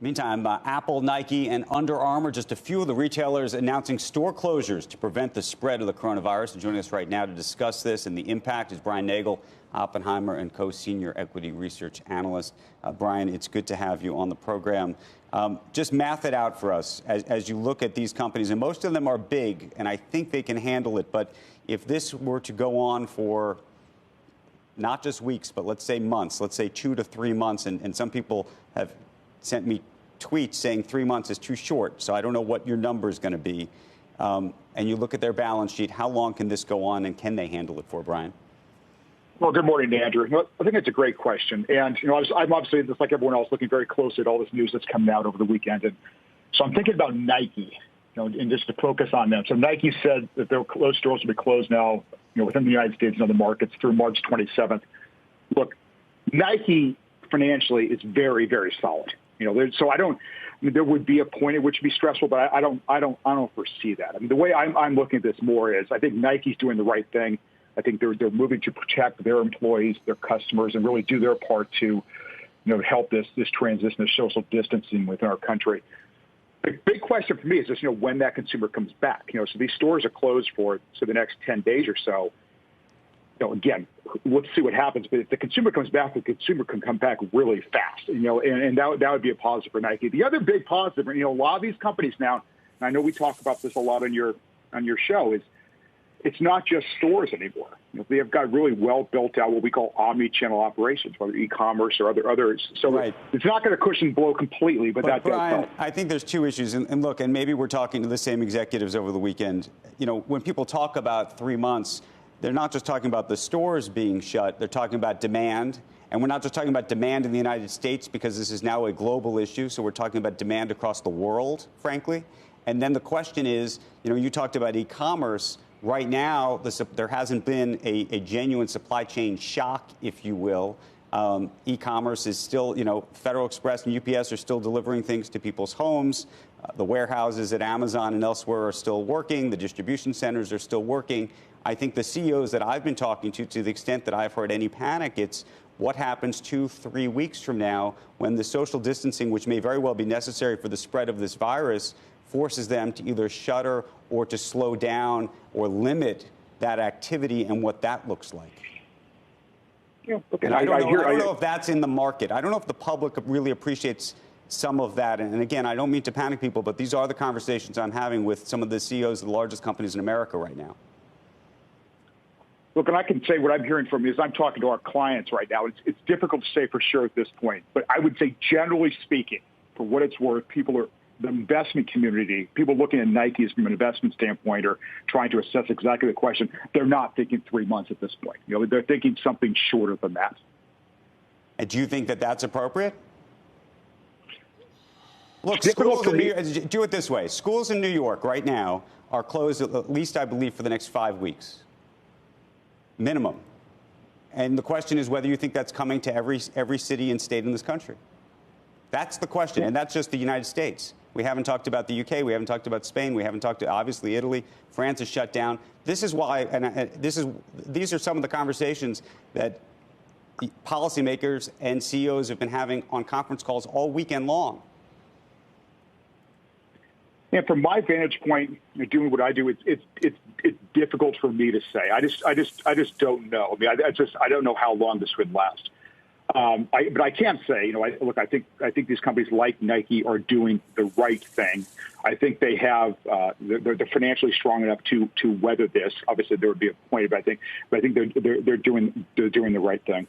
Meantime, Apple, Nike, and Under Armour, just a few of the retailers announcing store closures to prevent the spread of the coronavirus. And joining us right now to discuss this and the impact is Brian Nagel, Oppenheimer and Co-Senior Equity Research Analyst. Brian, it's good to have you on the program. Just math it out for us as you look at these companies, and most of them are big, and I think they can handle it. But if this were to go on for not just weeks, but let's say months, let's say 2 to 3 months, and some people have sent me tweets saying 3 months is too short, so I don't know what your number is going to be. And you look at their balance sheet, how long can this go on, and can they handle it for, Brian? Well, good morning, Andrew. I think it's a great question. And, I'm obviously, just like everyone else, looking very closely at all this news that's coming out over the weekend. And so I'm thinking about Nike, and just to focus on them. So Nike said that their stores will be closed now, within the United States and other markets through March 27th. Look, Nike financially is very, very solid. So there would be a point at which it'd be stressful, but I don't foresee that. I mean, the way I'm looking at this more is I think Nike's doing the right thing. I think they're moving to protect their employees, their customers, and really do their part to, help this transition to social distancing within our country. The big question for me is just, when that consumer comes back. So these stores are closed for the next 10 days or so. Again, let's see what happens. But if the consumer comes back, the consumer can come back really fast. And that would be a positive for Nike. The other big positive, a lot of these companies now, and I know we talk about this a lot on your show, is it's not just stores anymore. They have got really well built out what we call omni-channel operations, whether e-commerce or others. So right. It's not going to cushion blow completely, but that Brian, does help. I think there's two issues. And look, and maybe we're talking to the same executives over the weekend. When people talk about 3 months, they're not just talking about the stores being shut. They're talking about demand. And we're not just talking about demand in the United States because this is now a global issue. So we're talking about demand across the world, frankly. And then the question is, you talked about e-commerce. Right now, there hasn't been a genuine supply chain shock, if you will. E-commerce is still, Federal Express and UPS are still delivering things to people's homes. The warehouses at Amazon and elsewhere are still working. The distribution centers are still working. I think the CEOs that I've been talking to the extent that I've heard any panic, it's what happens 2-3 weeks from now when the social distancing, which may very well be necessary for the spread of this virus, forces them to either shutter or to slow down or limit that activity and what that looks like. Yeah, okay. And I don't know if that's in the market. I don't know if the public really appreciates some of that. And again, I don't mean to panic people, but these are the conversations I'm having with some of the CEOs of the largest companies in America right now. Look, and I can say what I'm hearing from you is I'm talking to our clients right now. It's difficult to say for sure at this point, but I would say generally speaking, for what it's worth, the investment community, people looking at Nike from an investment standpoint are trying to assess exactly the question. They're not thinking 3 months at this point. They're thinking something shorter than that. And do you think that that's appropriate? Look, do it this way. Schools in New York right now are closed at least, I believe, for the next 5 weeks. Minimum. And the question is whether you think that's coming to every city and state in this country. That's the question, and that's just the United States. We haven't talked about the UK. We haven't talked about Spain. We haven't talked to, obviously, Italy. France is shut down. This is why, and these are some of the conversations that policymakers and CEOs have been having on conference calls all weekend long. And from my vantage point, doing what I do, it's difficult for me to say. I just don't know. I mean, I don't know how long this would last. But I can say, look, I think these companies like Nike are doing the right thing. I think they have they're financially strong enough to weather this. Obviously, there would be a point, but I think they're doing the right thing.